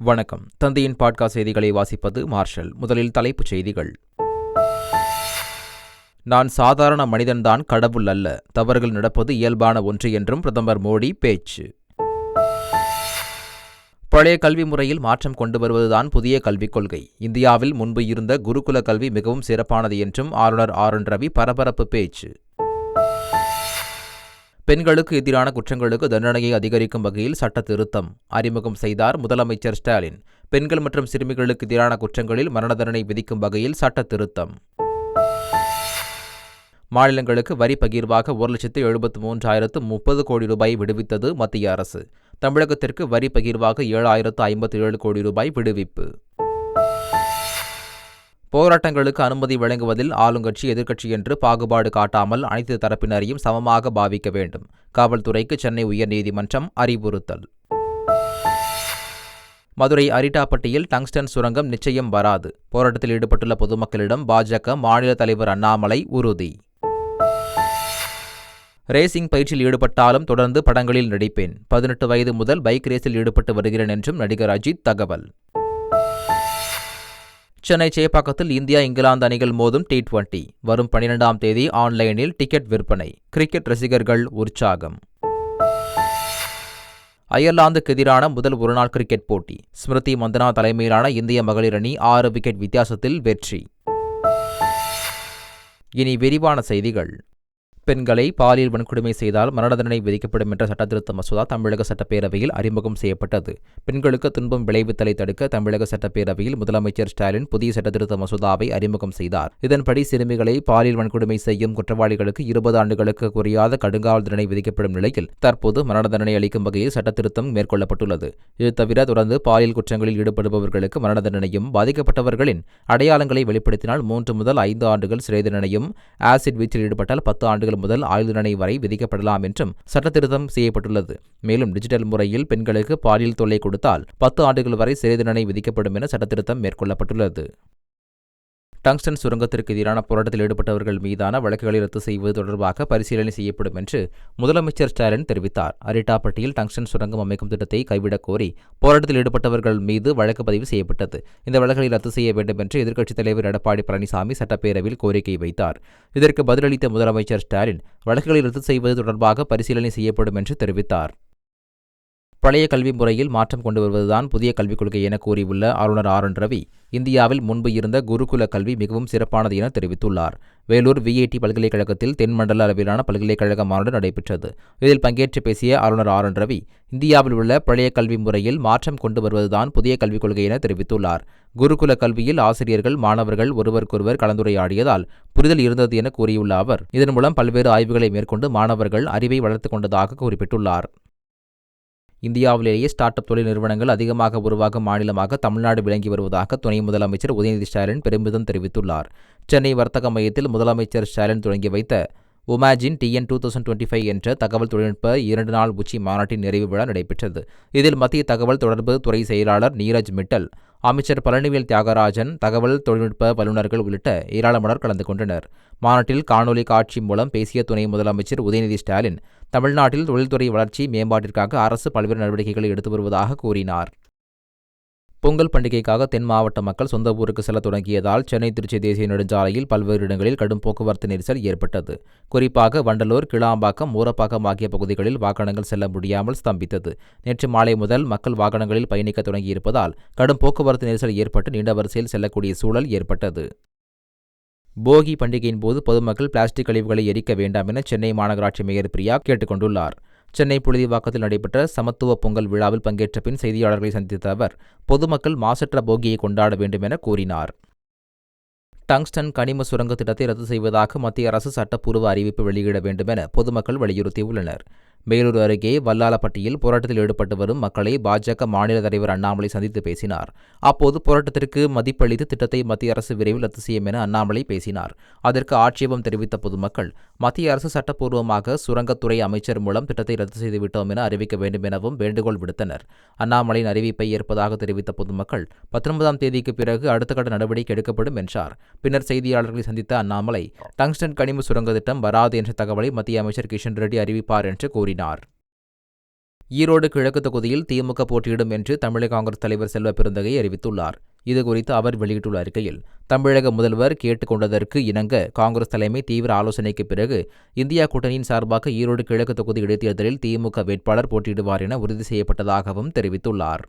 வணக்கம். தந்தையின் பாட்காஸ்ட் செய்திகளை வாசிப்பது மார்ஷல். முதலில் தலைப்புச் செய்திகள். நான் சாதாரண மனிதன்தான், கடவுள் அல்ல. தவறுகள் நடப்பது இயல்பான ஒன்று என்றும் பிரதமர் மோடி பேச்சு. பழைய கல்வி முறையில் மாற்றம் கொண்டு வருவதுதான் புதிய கல்விக் கொள்கை. இந்தியாவில் முன்பு இருந்த குருகுல கல்வி மிகவும் சிறப்பானது என்றும் ஆளுநர் ஆர்.என். ரவி பரபரப்பு பேச்சு. பெண்களுக்கு எதிரான குற்றங்களுக்கு தண்டனையை அதிகரிக்கும் வகையில் சட்ட திருத்தம் அறிமுகம் செய்தார் முதலமைச்சர் ஸ்டாலின். பெண்கள் மற்றும் சிறுமிகளுக்கு எதிரான குற்றங்களில் மரண தண்டனை விதிக்கும் வகையில் சட்ட திருத்தம். மாநிலங்களுக்கு வரி பகிர்வாக 1,73,030 கோடி ரூபாய் விடுவித்தது மத்திய அரசு. தமிழகத்திற்கு வரி பகிர்வாக 7,057 கோடி ரூபாய் விடுவிப்பு. போராட்டங்களுக்கு அனுமதி வழங்குவதில் ஆளுங்கட்சி எதிர்க்கட்சி என்று பாகுபாடு காட்டாமல் அனைத்து தரப்பினரையும் சமமாக பாவிக்க வேண்டும். காவல்துறைக்கு சென்னை உயர்நீதிமன்றம் அறிவுறுத்தல். மதுரை அரிட்டாப்பட்டியில் டங்ஸ்டன் சுரங்கம் நிச்சயம் வராது. போராட்டத்தில் ஈடுபட்டுள்ள பொதுமக்களிடம் பாஜக மாநில தலைவர் அண்ணாமலை உறுதி. ரேசிங் பயிற்சியில் ஈடுபட்டாலும் தொடர்ந்து படங்களில் நடிப்பேன். 18 வயது முதல் பைக் ரேஸில் ஈடுபட்டு வருகிறேன் என்றும் நடிகர் அஜித் தகவல். சென்னை சேப்பாக்கத்தில் இந்தியா இங்கிலாந்து அணிகள் மோதும் T20. வரும் 12ஆம் தேதி ஆன்லைனில் டிக்கெட் விற்பனை. கிரிக்கெட் ரசிகர்கள் உற்சாகம். அயர்லாந்துக்கு எதிரான முதல் ஒருநாள் கிரிக்கெட் போட்டி. ஸ்மிருதி மந்தனா தலைமையிலான இந்திய மகளிர் அணி 6 விக்கெட் வித்தியாசத்தில் வெற்றி. இனி விரிவான செய்திகள். பெண்களை பாலியல் வன்கொடுமை செய்தால் மரண தண்டனை விதிக்கப்படும் என்ற சட்டத்திருத்த மசோதா தமிழக சட்டப்பேரவையில் அறிமுகம் செய்யப்பட்டது. பெண்களுக்கு துன்பம் விளைவித்தலை தடுக்க தமிழக சட்டப்பேரவையில் முதலமைச்சர் ஸ்டாலின் புதிய சட்டத்திருத்த மசோதாவை அறிமுகம் செய்தார். இதன்படி சிறுமிகளை பாலியல் வன்கொடுமை செய்யும் குற்றவாளிகளுக்கு 20 ஆண்டுகளுக்கு குறையாத கடுங்காவல் தண்டனை விதிக்கப்படும் நிலையில் தற்போது மரண தண்டனை அளிக்கும் வகையில் சட்டத்திருத்தம் மேற்கொள்ளப்பட்டுள்ளது. இது தவிர தொடர்ந்து பாலியல் குற்றங்களில் ஈடுபடுபவர்களுக்கு மரண தண்டனையும், பாதிக்கப்பட்டவர்களின் அடையாளங்களை வெளிப்படுத்தினால் 3 முதல் 5 ஆண்டுகள் சிறை தண்டனையும், ஆசிட் வீச்சில் ஈடுபட்டால் 10 ஆண்டுகள் முதல் ஆயுள் தண்டனை வரை விதிக்கப்படலாம் என்றும் சட்டத்திருத்தம் செய்யப்பட்டுள்ளது. மேலும் டிஜிட்டல் முறையில் பெண்களுக்கு பாலியல் தொல்லை கொடுத்தால் 10 ஆண்டுகள் வரை சிறை தண்டனை விதிக்கப்படும் என சட்டத்திருத்தம் மேற்கொள்ளப்பட்டுள்ளது. டங்ஸ்டன் சுரங்கத்திற்கு எதிரான போராட்டத்தில் ஈடுபட்டவர்கள் மீதான வழக்குகளை ரத்து செய்வது தொடர்பாக பரிசீலனை செய்யப்படும் என்று முதலமைச்சர் ஸ்டாலின் தெரிவித்தார். அரிட்டாப்பட்டியில் டங்ஸ்டன் சுரங்கம் அமைக்கும் திட்டத்தை கைவிடக் கோரி போராட்டத்தில் ஈடுபட்டவர்கள் மீது வழக்கு பதிவு செய்யப்பட்டது. இந்த வழக்குகளை ரத்து செய்ய வேண்டும் என்று எதிர்க்கட்சித் தலைவர் எடப்பாடி பழனிசாமி சட்டப்பேரவையில் கோரிக்கை வைத்தார். இதற்கு பதிலளித்த முதலமைச்சர் ஸ்டாலின் வழக்குகளை ரத்து செய்வது தொடர்பாக பரிசீலனை செய்யப்படும் என்று தெரிவித்தார். பழைய கல்வி முறையில் மாற்றம் கொண்டு வருவதுதான் புதிய கல்விக் கொள்கை என கூறியுள்ள ஆளுநர் ஆர்.என். ரவி, இந்தியாவில் முன்பு இருந்த குருகுல கல்வி மிகவும் சிறப்பானது என தெரிவித்துள்ளார். வேலூர் VIT பல்கலைக்கழகத்தில் தென்மண்டல அளவிலான பல்கலைக்கழக மாநாடு நடைபெற்றது. இதில் பங்கேற்று பேசிய ஆளுநர் ஆர்.என். ரவி, இந்தியாவில் உள்ள பழைய கல்வி முறையில் மாற்றம் கொண்டு வருவதுதான் புதிய கல்விக் கொள்கை என தெரிவித்துள்ளார். குருகுல கல்வியில் ஆசிரியர்கள், மாணவர்கள் ஒருவருக்கொருவர் கலந்துரையாடியதால் புரிதல் இருந்தது என கூறியுள்ள அவர், இதன் மூலம் பல்வேறு ஆய்வுகளை மேற்கொண்டு மாணவர்கள் அறிவை வளர்த்துக் கொண்டதாக குறிப்பிட்டுள்ளார். இந்தியாவிலேயே ஸ்டார்ட் அப் தொழில் நிறுவனங்கள் அதிகமாக உருவாகும் மாநிலமாக தமிழ்நாடு விளங்கி வருவதாக துணை முதலமைச்சர் உதயநிதி ஸ்டாலின் பெருமிதம் தெரிவித்துள்ளார். சென்னை வர்த்தக மையத்தில் முதலமைச்சர் ஸ்டாலின் தொடங்கி வைத்த உமாஜின் TN 2025 என்ற தகவல் தொழில்நுட்ப 2 நாள் உச்சி மாநாட்டின் நிறைவு விழா நடைபெற்றது. இதில் மத்திய தகவல் தொடர்பு துறை செயலாளர் நீரஜ் மிட்டல், அமைச்சர் பழனிவேல் தியாகராஜன், தகவல் தொழில்நுட்ப வல்லுநர்கள் உள்ளிட்ட ஏராளமானோர் கலந்து கொண்டனர். மாநாட்டில் காணொலி காட்சி மூலம் பேசிய துணை முதலமைச்சர் உதயநிதி ஸ்டாலின், தமிழ்நாட்டில் தொழில்துறை வளர்ச்சி மேம்பாட்டிற்காக அரசு பல்வேறு நடவடிக்கைகளை எடுத்து வருவதாக கூறினார். பொங்கல் பண்டிகைக்காக தென் மாவட்ட மக்கள் சொந்த ஊருக்கு செல்ல தொடங்கியதால் சென்னை திருச்சி தேசிய நெடுஞ்சாலையில் பல்வேறு இடங்களில் கடும் போக்குவரத்து நெரிசல் ஏற்பட்டது. குறிப்பாக வண்டலூர், கிளாம்பாக்கம், ஊரப்பாக்கம் ஆகிய பகுதிகளில் வாகனங்கள் செல்ல முடியாமல் ஸ்தம்பித்தது. நேற்று மாலை முதல் மக்கள் வாகனங்களில் பயணிக்க தொடங்கியிருப்பதால் கடும் போக்குவரத்து நெரிசல் ஏற்பட்டு நீண்ட வரிசையில் செல்லக்கூடிய சூழல் ஏற்பட்டது. போகி பண்டிகையின் போது பொதுமக்கள் பிளாஸ்டிக் கழிவுகளை எரிக்க வேண்டாம் என சென்னை மாநகராட்சி மேயர் பிரியா கேட்டுக் கொண்டுள்ளார். சென்னை புழுதிவாக்கத்தில் நடைபெற்ற சமத்துவ பொங்கல் விழாவில் பங்கேற்ற பின் செய்தியாளர்களை சந்தித்த அவர், பொதுமக்கள் மாசற்ற போகியை கொண்டாட வேண்டும் என கூறினார். டங்ஸ்டன் கனிம சுரங்க திட்டத்தை ரத்து செய்வதாக மத்திய அரசு சட்டப்பூர்வ அறிவிப்பு வெளியிட வேண்டும் என பொதுமக்கள் வலியுறுத்தியுள்ளனர். மேலூர் அருகே வல்லாலப்பட்டியில் போராட்டத்தில் ஈடுபட்டு வரும் மக்களை பாஜக மாநில தலைவர் அண்ணாமலை சந்தித்து பேசினார். அப்போது போராட்டத்திற்கு மதிப்பளித்து திட்டத்தை மத்திய அரசு விரைவில் ரத்து செய்யும் என அண்ணாமலை பேசினார். அதற்கு ஆட்சேபம் தெரிவித்த பொதுமக்கள், மத்திய அரசு சட்டப்பூர்வமாக சுரங்கத்துறை அமைச்சர் மூலம் திட்டத்தை ரத்து செய்துவிட்டோம் என அறிவிக்க வேண்டும் எனவும் வேண்டுகோள் விடுத்தனர். அண்ணாமலையின் அறிவிப்பை ஏற்பதாக தெரிவித்த பொதுமக்கள் 19ஆம் தேதிக்கு பிறகு அடுத்த கட்ட நடவடிக்கை எடுக்கப்படும் என்றார். பின்னர் செய்தியாளர்களை சந்தித்த அண்ணாமலை, டங்ஸ்டன் கனிம சுரங்க திட்டம் வராது என்ற தகவலை மத்திய அமைச்சர் கிஷன் ரெட்டி அறிவிப்பார் என்று கூறினார். ஈரோடு கிழக்கு தொகுதியில் திமுக போட்டியிடும் என்று தமிழக காங்கிரஸ் தலைவர் செல்வ பெருந்தகை அறிவித்துள்ளார். இதுகுறித்து அவர் வெளியிட்டுள்ள அறிக்கையில், தமிழக முதல்வர் கேட்டுக் கொண்டதற்கு இணங்க காங்கிரஸ் தலைமை தீவிர ஆலோசனைக்கு பிறகு இந்தியா கூட்டணியின் சார்பாக ஈரோடு கிழக்கு தொகுதி இடைத்தேர்தலில் திமுக வேட்பாளர் போட்டியிடுவார் என உறுதி செய்யப்பட்டதாகவும் தெரிவித்துள்ளார்.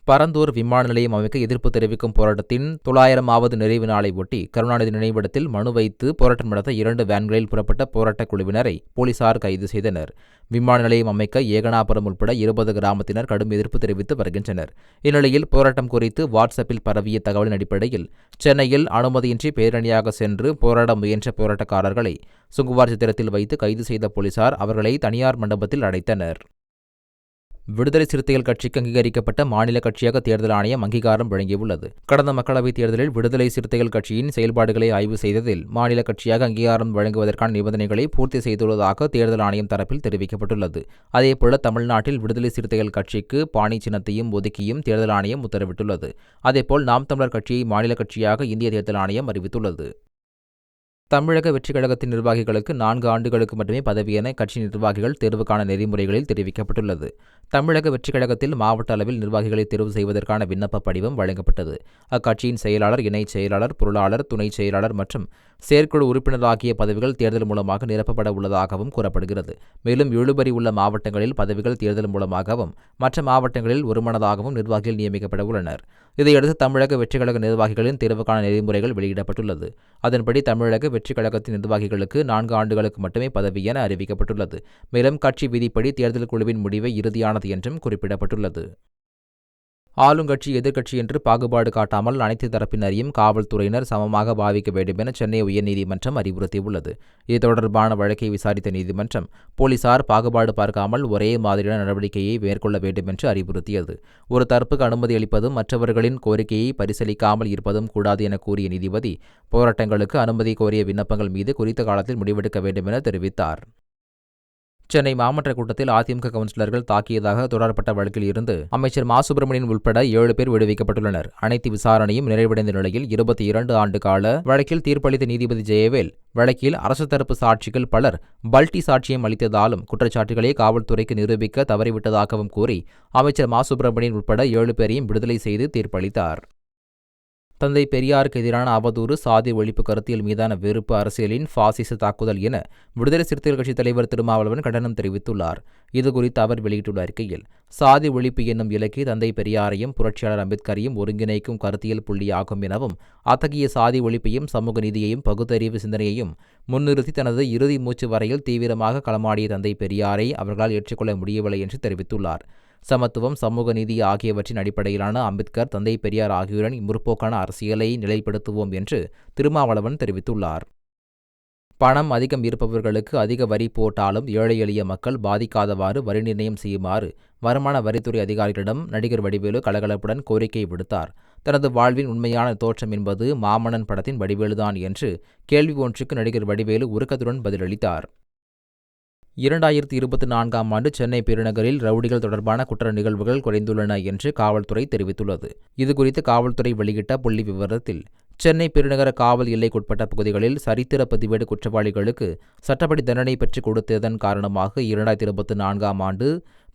பரந்தூர் விமான நிலையம் அமைக்க எதிர்ப்பு தெரிவிக்கும் போராட்டத்தின் 900வது நிறைவு நாளை ஒட்டி கருணாநிதி நினைவிடத்தில் மனு வைத்து போராட்டம் நடத்த 2 வேன்களில் புறப்பட்ட போராட்டக் குழுவினரை போலீசார் கைது செய்தனர். விமான நிலையம் அமைக்க ஏகனாபுரம் உட்பட 20 கிராமத்தினர் கடும் எதிர்ப்பு தெரிவித்து வருகின்றனர். இந்நிலையில் போராட்டம் குறித்து வாட்ஸ்அப்பில் பரவிய தகவலின் அடிப்படையில் சென்னையில் அனுமதியின்றி பேரணியாக சென்று போராட முயன்ற போராட்டக்காரர்களை சுங்குவார் சித்திரத்தில் வைத்து கைது செய்த போலீசார் அவர்களை தனியார் மண்டபத்தில் அடைத்தனர். விடுதலை சிறுத்தைகள் கட்சிக்கு அங்கீகரிக்கப்பட்ட மாநில கட்சியாக தேர்தல் ஆணையம் அங்கீகாரம் வழங்கியுள்ளது. கடந்த மக்களவைத் தேர்தலில் விடுதலை சிறுத்தைகள் கட்சியின் செயல்பாடுகளை ஆய்வு செய்ததில் மாநில கட்சியாக அங்கீகாரம் வழங்குவதற்கான நிபந்தனைகளை பூர்த்தி செய்துள்ளதாக தேர்தல் ஆணையம் தரப்பில் தெரிவிக்கப்பட்டுள்ளது. அதேபோல தமிழ்நாட்டில் விடுதலை சிறுத்தைகள் கட்சிக்கு பாணி சின்னத்தையும் ஒதுக்கியும் தேர்தல் ஆணையம் உத்தரவிட்டுள்ளது. அதேபோல் நாம் தமிழர் கட்சியை மாநில கட்சியாக இந்திய தேர்தல் ஆணையம் அறிவித்துள்ளது. தமிழக வெற்றிக் கழகத்தின் நிர்வாகிகளுக்கு 4 ஆண்டுகளுக்கு மட்டுமே பதவி என கட்சி நிர்வாகிகள் தேர்வுக்கான நெறிமுறைகளில் தெரிவிக்கப்பட்டுள்ளது. தமிழக வெற்றிக் கழகத்தில் மாவட்ட அளவில் நிர்வாகிகளை தேர்வு செய்வதற்கான விண்ணப்ப படிவம் வழங்கப்பட்டது. அக்கட்சியின் செயலாளர், இணைச் செயலாளர், பொருளாளர், துணைச் செயலாளர் மற்றும் செயற்குழு உறுப்பினர் ஆகிய பதவிகள் தேர்தல் மூலமாக நிரப்பப்பட உள்ளதாகவும் கூறப்படுகிறது. மேலும் இழுபறி உள்ள மாவட்டங்களில் பதவிகள் தேர்தல் மூலமாகவும் மற்ற மாவட்டங்களில் ஒருமனதாகவும் நிர்வாகிகள் நியமிக்கப்பட உள்ளனர். இதையடுத்து தமிழக வெற்றிக் கழக நிர்வாகிகளின் தேர்வுக்கான நெறிமுறைகள் வெளியிடப்பட்டுள்ளது. அதன்படி தமிழக வெற்றிக் கழகத்தின் நிர்வாகிகளுக்கு 4 ஆண்டுகளுக்கு மட்டுமே பதவி என அறிவிக்கப்பட்டுள்ளது. மேலும் கட்சி விதிப்படி தேர்தல் குழுவின் முடிவை இறுதியானது என்றும் குறிப்பிடப்பட்டுள்ளது. ஆளுங்கட்சி எதிர்க்கட்சி என்று பாகுபாடு காட்டாமல் அனைத்து தரப்பினரையும் காவல்துறையினர் சமமாக பாவிக்க வேண்டும் என சென்னை உயர்நீதிமன்றம் அறிவுறுத்தியுள்ளது. இது தொடர்பான வழக்கை விசாரித்த நீதிமன்றம் போலீசார் பாகுபாடு பார்க்காமல் ஒரே மாதிரியான நடவடிக்கையை மேற்கொள்ள வேண்டும் என்று அறிவுறுத்தியது. ஒரு தரப்புக்கு அனுமதி அளிப்பதும் மற்றவர்களின் கோரிக்கையை பரிசீலிக்காமல் இருப்பதும் கூடாது என கூறிய நீதிபதி போராட்டங்களுக்கு அனுமதி கோரிய விண்ணப்பங்கள் மீது குறித்த காலத்தில் முடிவெடுக்க வேண்டும் என தெரிவித்தார். சென்னை மாமன்ற கூட்டத்தில் அதிமுக கவுன்சிலர்கள் தாக்கியதாக தொடரப்பட்ட வழக்கில் இருந்து அமைச்சர் மா. சுப்பிரமணியன் உட்பட 7 பேர் விடுவிக்கப்பட்டுள்ளனர். அனைத்து விசாரணையும் நிறைவடைந்த நிலையில் 22 ஆண்டு கால வழக்கில் தீர்ப்பளித்த நீதிபதி ஜெயவேல் வழக்கில் அரசு தரப்பு சாட்சிகள் பலர் பல்டி சாட்சியம் அளித்ததாலும் குற்றச்சாட்டுகளை காவல்துறைக்கு நிரூபிக்க தவறிவிட்டதாகவும் கூறி அமைச்சர் மா. சுப்பிரமணியன் உட்பட 7 பேரையும் விடுதலை செய்து தீர்ப்பளித்தார். தந்தை பெரியாருக்கு எதிரான அவதூறு, சாதி ஒழிப்பு கருத்தியல் மீதான வெறுப்பு அரசியலின் பாசிச தாக்குதல் என விடுதலை சிறுத்தைகள் கட்சித் தலைவர் திருமாவளவன் கண்டனம் தெரிவித்துள்ளார். இதுகுறித்து அவர் வெளியிட்டுள்ள அறிக்கையில், சாதி ஒழிப்பு என்னும் இலக்கை தந்தை பெரியாரையும் புரட்சியாளர் அம்பேத்கரையும் ஒருங்கிணைக்கும் கருத்தியல் புள்ளியாகும் எனவும் அத்தகைய சாதி ஒழிப்பையும் சமூக நீதியையும் பகுத்தறிவு சிந்தனையையும் முன்னிறுத்தி தனது இறுதி மூச்சு வரையில் தீவிரமாக களமாடிய தந்தை பெரியாரை அவர்களால் ஏற்றுக்கொள்ள முடியவில்லை என்று தெரிவித்துள்ளார். சமத்துவம், சமூக நீதி ஆகியவற்றின் அடிப்படையிலான அம்பேத்கர், தந்தை பெரியார் ஆகியோரின் முற்போக்கான அரசியலை நிலைப்படுத்துவோம் என்று திருமாவளவன் தெரிவித்துள்ளார். பணம் அதிகம் இருப்பவர்களுக்கு அதிக வரி போட்டாலும் ஏழை எளிய மக்கள் பாதிக்காதவாறு வரி நிர்ணயம் செய்யுமாறு வருமான வரித்துறை அதிகாரிகளிடம் நடிகர் வடிவேலு கலகலப்புடன் கோரிக்கை விடுத்தார். தனது வாழ்வின் உண்மையான தோற்றம் என்பது மாமன்னன் படத்தின் வடிவேலுதான் என்று கேள்வி ஒன்றுக்கு நடிகர் வடிவேலு உருக்கத்துடன் பதிலளித்தார். 2024ஆம் ஆண்டு சென்னை பெருநகரில் ரவுடிகள் தொடர்பான குற்ற நிகழ்வுகள் குறைந்துள்ளன என்று காவல்துறை தெரிவித்துள்ளது. இதுகுறித்து காவல்துறை வெளியிட்ட புள்ளி விவரத்தில், சென்னை பெருநகர காவல் எல்லைக்குட்பட்ட பகுதிகளில் சரித்திர பதிவேடு குற்றவாளிகளுக்கு சட்டப்படி தண்டனை பெற்றுக் கொடுத்ததன் காரணமாக 2024ஆம் ஆண்டு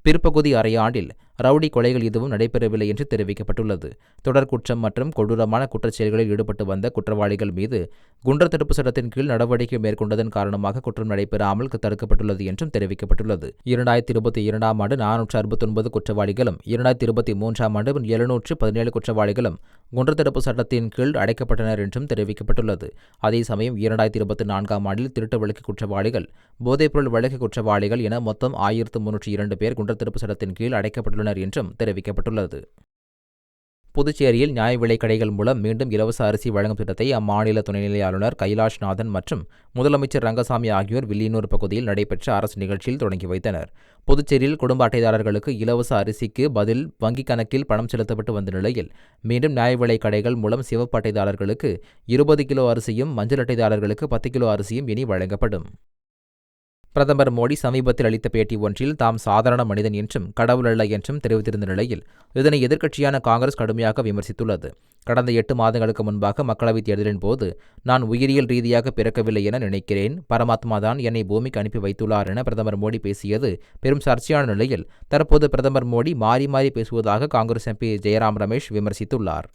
பிற்பகுதி அரையாண்டில் ரவுடி கொலைகள் எதுவும் நடைபெறவில்லை என்று தெரிவிக்கப்பட்டுள்ளது. தொடர் குற்றம் மற்றும் கொடூரமான குற்றச்செயல்களில் ஈடுபட்டு வந்த குற்றவாளிகள் மீது குண்டர் தடுப்பு சட்டத்தின் கீழ் நடவடிக்கை மேற்கொண்டதன் காரணமாக குற்றம் நடைபெறாமல் தடுக்கப்பட்டுள்ளது என்றும் தெரிவிக்கப்பட்டுள்ளது. 2022ஆம் ஆண்டு 469 குற்றவாளிகளும் 2023ஆம் ஆண்டு 717 குற்றவாளிகளும் குண்டர் தடுப்பு சட்டத்தின் கீழ் அடைக்கப்பட்டனர் என்றும் தெரிவிக்கப்பட்டுள்ளது. அதே சமயம் 2024ஆம் ஆண்டில் திருட்டு வழக்கு குற்றவாளிகள், போதைப்பொருள் வழக்கு குற்றவாளிகள் என மொத்தம் 1302 பேர் குண்டர் தடுப்பு சட்டத்தின் கீழ் அடைக்கப்பட்டுள்ளனர் என்றும் தெரிவிக்கப்பட்டுள்ளது. புதுச்சேரியில் நியாய விலைக் கடைகள் மூலம் மீண்டும் இலவச அரிசி வழங்கும் திட்டத்தை அம்மாநில துணைநிலை ஆளுநர் கைலாஷ்நாதன் மற்றும் முதலமைச்சர் ரங்கசாமி ஆகியோர் வில்லியனூர் பகுதியில் நடைபெற்ற அரசு நிகழ்ச்சியில் தொடங்கி வைத்தனர். புதுச்சேரியில் குடும்ப அட்டைதாரர்களுக்கு இலவச அரிசிக்கு பதில் வங்கிக் கணக்கில் பணம் செலுத்தப்பட்டு வந்த நிலையில் மீண்டும் நியாய விலைக் கடைகள் மூலம் சிவப்பு அட்டைதாரர்களுக்கு 20 கிலோ அரிசியும், மஞ்சள் அட்டைதாரர்களுக்கு 10 கிலோ அரிசியும் இனி வழங்கப்படும். பிரதமர் மோடி சமீபத்தில் அளித்த பேட்டி ஒன்றில் தாம் சாதாரண மனிதன் என்றும் கடவுள் அல்ல என்றும் தெரிவித்திருந்த நிலையில் இதனை எதிர்க்கட்சியான காங்கிரஸ் கடுமையாக விமர்சித்துள்ளது. கடந்த 8 மாதங்களுக்கு முன்பாக மக்களவைத் தேர்தலின் போது நான் உயிரியல் ரீதியாக பிறக்கவில்லை என நினைக்கிறேன், பரமாத்மா தான் என்னை பூமிக்கு அனுப்பி வைத்துள்ளார் என பிரதமர் மோடி பேசியது பெரும் சர்ச்சையான நிலையில் தற்போது பிரதமர் மோடி மாறி மாறி பேசுவதாக காங்கிரஸ் எம்பி ஜெயராம் ரமேஷ் விமர்சித்துள்ளார்.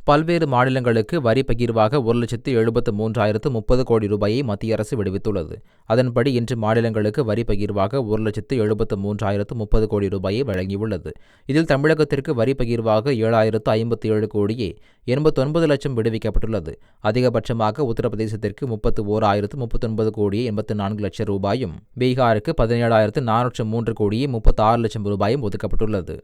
பல்வேறு மாநிலங்களுக்கு வரி பகிர்வாக 1,73,030 கோடி ரூபாயை மத்திய அரசு விடுவித்துள்ளது. அதன்படி இன்று மாநிலங்களுக்கு வரி பகிர்வாக 1,73,030 கோடி ரூபாயை வழங்கியுள்ளது. இதில் தமிழகத்திற்கு வரி பகிர்வாக 7,057 கோடியே 89 லட்சம் விடுவிக்கப்பட்டுள்ளது. அதிகபட்சமாக உத்தரப்பிரதேசத்திற்கு 31,039 கோடியே 84 லட்சம் ரூபாயும், பீகாருக்கு 17,403 கோடியே 36 லட்சம் ரூபாயும் ஒதுக்கப்பட்டுள்ளது.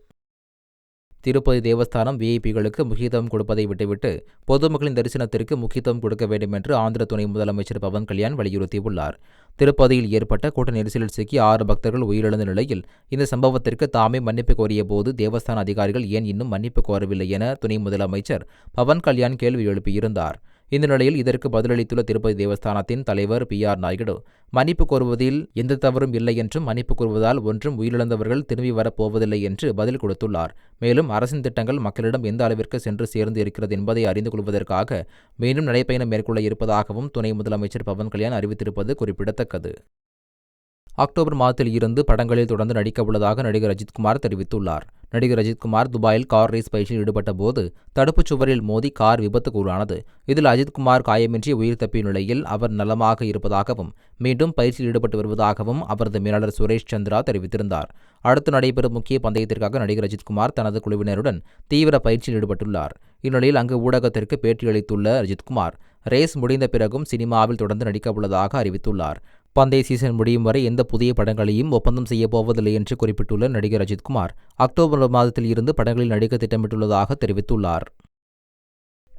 திருப்பதி தேவஸ்தானம் விஐபிகளுக்கு முக்கியத்துவம் கொடுப்பதை விட்டுவிட்டு பொதுமக்களின் தரிசனத்திற்கு முக்கியத்துவம் கொடுக்க வேண்டும் என்று ஆந்திர துணை முதலமைச்சர் பவன் கல்யாண் வலியுறுத்தியுள்ளார். திருப்பதியில் ஏற்பட்ட கூட்ட நெரிசலில் சிக்கி 6 பக்தர்கள் உயிரிழந்த நிலையில் இந்த சம்பவத்திற்கு தாமே மன்னிப்பு கோரிய போது தேவஸ்தான அதிகாரிகள் ஏன் இன்னும் மன்னிப்பு கோரவில்லை என துணை முதலமைச்சர் பவன் கல்யாண் கேள்வி எழுப்பியிருந்தார். இந்த நிலையில் இதற்கு பதிலளித்துள்ள திருப்பதி தேவஸ்தானத்தின் தலைவர் PR நாயுடு, மன்னிப்பு கோருவதில் எந்த தவறும் இல்லை என்றும் மன்னிப்பு கோருவதால் ஒன்றும் உயிரிழந்தவர்கள் திரும்பி வரப்போவதில்லை என்று பதில் கொடுத்துள்ளார். மேலும் அரசின் திட்டங்கள் மக்களிடம் எந்த அளவிற்கு சென்று சேர்ந்து இருக்கிறது என்பதை அறிந்து கொள்வதற்காக மீண்டும் நடைபயணம் மேற்கொள்ள இருப்பதாகவும் துணை முதலமைச்சர் பவன் கல்யாண் அறிவித்திருப்பது குறிப்பிடத்தக்கது. அக்டோபர் மாதத்தில் இருந்து படங்களில் தொடர்ந்து நடிக்க உள்ளதாக நடிகர் அஜித்குமார் தெரிவித்துள்ளார். நடிகர் அஜித்குமார் துபாயில் கார் ரேஸ் பயிற்சியில் ஈடுபட்ட போது தடுப்புச் சுவரில் மோதி கார் விபத்துக்குள்ளானது. இதில் அஜித்குமார் காயமின்றி உயிர் தப்பிய நிலையில் அவர் நலமாக இருப்பதாகவும் மீண்டும் பயிற்சியில் ஈடுபட்டு வருவதாகவும் அவரது மேலாளர் சுரேஷ் சந்திரா தெரிவித்திருந்தார். அடுத்து நடைபெறும் முக்கிய பந்தயத்திற்காக நடிகர் அஜித்குமார் தனது குழுவினருடன் தீவிர பயிற்சியில் ஈடுபட்டுள்ளார். இந்நிலையில் அங்கு ஊடகத்திற்கு பேட்டியளித்துள்ள அஜித்குமார், ரேஸ் முடிந்த பிறகும் சினிமாவில் தொடர்ந்து நடிக்க உள்ளதாக அறிவித்துள்ளார். பந்தய சீசன் முடியும் வரை எந்த புதிய படங்களையும் ஒப்பந்தம் செய்யப்போவதில்லை என்று குறிப்பிட்டுள்ள நடிகர் அஜித்குமார், அக்டோபர் மாதத்தில் இருந்து படங்களில் நடிக்க திட்டமிட்டுள்ளதாக தெரிவித்துள்ளார்.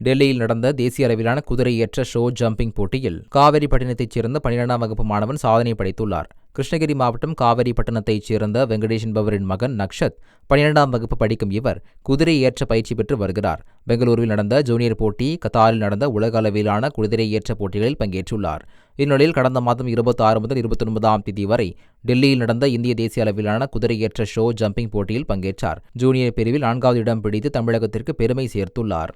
டெல்லியில் நடந்த தேசிய அளவிலான குதிரை ஏற்ற ஷோ ஜம்பிங் போட்டியில் காவேரிப்பட்டினத்தைச் சேர்ந்த 12ஆம் வகுப்பு மாணவன் சாதனை படைத்துள்ளார். கிருஷ்ணகிரி மாவட்டம் காவேரிப்பட்டினத்தைச் சேர்ந்த வெங்கடேஷ் என்பவரின் மகன் நக்ஷத் 12ஆம் வகுப்பு படிக்கும் இவர் குதிரை ஏற்ற பயிற்சி பெற்று வருகிறார். பெங்களூருவில் நடந்த ஜூனியர் போட்டி, கத்தாரில் நடந்த உலக அளவிலான குதிரை ஏற்ற போட்டிகளில் பங்கேற்றுள்ளார். இந்நிலையில் கடந்த மாதம் 26 முதல் 29ஆம் தேதி வரை டெல்லியில் நடந்த இந்திய தேசிய அளவிலான குதிரை ஏற்ற ஷோ ஜம்பிங் போட்டியில் பங்கேற்றார். ஜூனியர் பிரிவில் 4வது இடம் பிடித்து தமிழகத்திற்கு பெருமை சேர்த்துள்ளார்.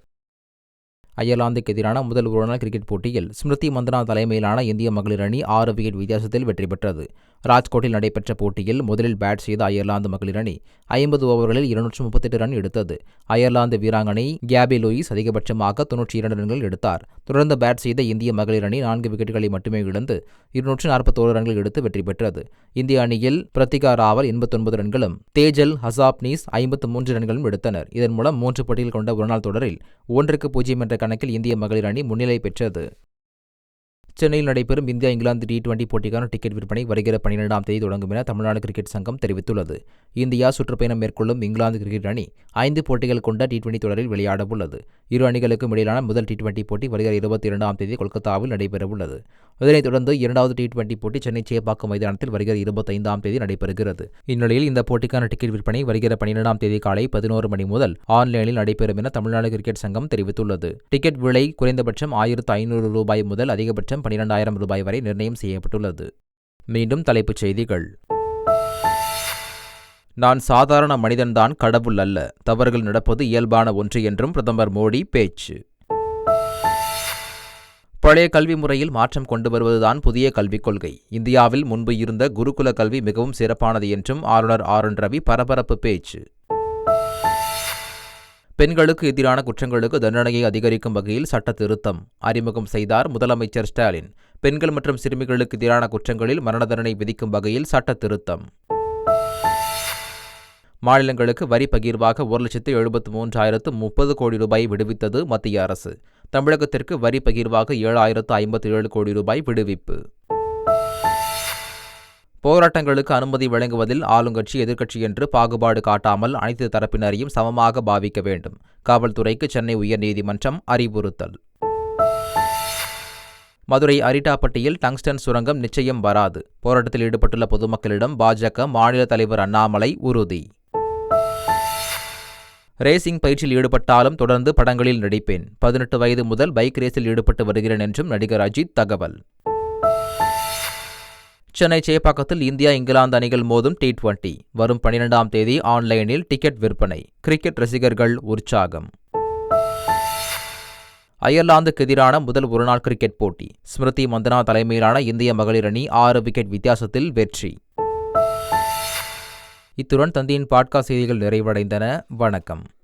அயர்லாந்துக்கு எதிரான முதல் ஒருநாள் கிரிக்கெட் போட்டியில் ஸ்மிருதி மந்தனா தலைமையிலான இந்திய மகளிர் அணி 6 விக்கெட் வித்தியாசத்தில் வெற்றி பெற்றது. ராஜ்கோட்டில் நடைபெற்ற போட்டியில் முதலில் பேட் செய்த அயர்லாந்து மகளிர் அணி 50 ஓவர்களில் 238 ரன் எடுத்தது. அயர்லாந்து வீராங்கனை கேபி லூயிஸ் அதிகபட்சமாக 92 ரன்கள் எடுத்தார். தொடர்ந்து பேட் செய்த இந்திய மகளிர் அணி 4 விக்கெட்டுகளை மட்டுமே இழந்து 241 ரன்கள் எடுத்து வெற்றி பெற்றது. இந்திய அணியில் பிரத்திகா ராவல் 89 ரன்களும், தேஜல் ஹசாப்னீஸ் 53 ரன்களும் எடுத்தனர். இதன் மூலம் 3 போட்டிகள் கொண்ட ஒருநாள் தொடரில் 1-0 என்ற கணக்கில் இந்திய மகளிர் அணி முன்னிலை பெற்றது. சென்னையில் நடைபெறும் இந்தியா இங்கிலாந்து T20 போட்டிக்கான டிக்கெட் விற்பனை வருகிற 12ஆம் தேதி தொடங்கும் என தமிழ்நாடு கிரிக்கெட் சங்கம் தெரிவித்துள்ளது. இந்தியா சுற்றுப்பயணம் மேற்கொள்ளும் இங்கிலாந்து கிரிக்கெட் அணி 5 போட்டிகள் கொண்ட T20 தொடரில் விளையாடவுள்ளது. இரு அணிகளுக்கும் இடையிலான முதல் T20 போட்டி வருகிற 22ஆம் தேதி கொல்கத்தாவில் நடைபெறவுள்ளது. இதனைத் தொடர்ந்து 2வது T20 போட்டி சென்னை சேப்பாக்கம் மைதானத்தில் வருகிற 25ஆம் தேதி நடைபெறுகிறது. இந்நிலையில் இந்த போட்டிக்கான டிக்கெட் விற்பனை வருகிற 12ஆம் தேதி காலை 11 மணி முதல் ஆன்லைனில் நடைபெறும் என தமிழ்நாடு கிரிக்கெட் சங்கம் தெரிவித்துள்ளது. டிக்கெட் விலை குறைந்தபட்சம் 1,500 ரூபாய் முதல் அதிகபட்சம் 12,000 ரூபாய் வரை நிர்ணயம் செய்யப்பட்டுள்ளது. மீண்டும் தலைப்புச் செய்திகள். நான் சாதாரண மனிதன்தான், கடவுள் அல்ல. தவறுகள் நடப்பது இயல்பான ஒன்று என்றும் பிரதமர் மோடி பேச்சு. பழைய கல்வி முறையில் மாற்றம் கொண்டு வருவதுதான் புதிய கல்விக் கொள்கை. இந்தியாவில் முன்பு இருந்த குருகுல கல்வி மிகவும் சிறப்பானது என்றும் ஆளுநர் RN ரவி பரபரப்பு பேச்சு. பெண்களுக்கு எதிரான குற்றங்களுக்கு தண்டனையை அதிகரிக்கும் வகையில் சட்ட திருத்தம் அறிமுகம் செய்தார் முதலமைச்சர் ஸ்டாலின். பெண்கள் மற்றும் சிறுமிகளுக்கு எதிரான குற்றங்களில் மரண தண்டனை விதிக்கும் வகையில் சட்ட திருத்தம். மாநிலங்களுக்கு வரி பகிர்வாக 1,73,030 கோடி ரூபாய் விடுவித்தது மத்திய அரசு. தமிழகத்திற்கு வரி பகிர்வாக 7,057 கோடி ரூபாய் விடுவிப்பு. போராட்டங்களுக்கு அனுமதி வழங்குவதில் ஆளுங்கட்சி எதிர்க்கட்சி என்று பாகுபாடு காட்டாமல் அனைத்து தரப்பினரையும் சமமாக பாவிக்க வேண்டும். காவல்துறைக்கு சென்னை உயர்நீதிமன்றம் அறிவுறுத்தல். மதுரை அரிட்டாப்பட்டியில் டங்ஸ்டன் சுரங்கம் நிச்சயம் வராது. போராட்டத்தில் ஈடுபட்டுள்ள பொதுமக்களிடம் பாஜக மாநில தலைவர் அண்ணாமலை உறுதி. ரேசிங் பயிற்சியில் ஈடுபட்டாலும் தொடர்ந்து படங்களில் நடிப்பேன். 18 வயது முதல் பைக் ரேஸில் ஈடுபட்டு வருகிறேன் என்றும் நடிகர் அஜித் தகவல். சென்னை சேப்பாக்கத்தில் இந்தியா இங்கிலாந்து அணிகள் மோதும் T20 வரும் 12ஆம் தேதி ஆன்லைனில் டிக்கெட் விற்பனை. கிரிக்கெட் ரசிகர்கள் உற்சாகம். அயர்லாந்துக்கு எதிரான முதல் ஒருநாள் கிரிக்கெட் போட்டி. ஸ்மிருதி மந்தனா தலைமையிலான இந்திய மகளிர் அணி 6 விக்கெட் வித்தியாசத்தில் வெற்றி. இத்துடன் தந்தையின் பாட்காஸ்ட் செய்திகள் நிறைவடைந்தன. வணக்கம்.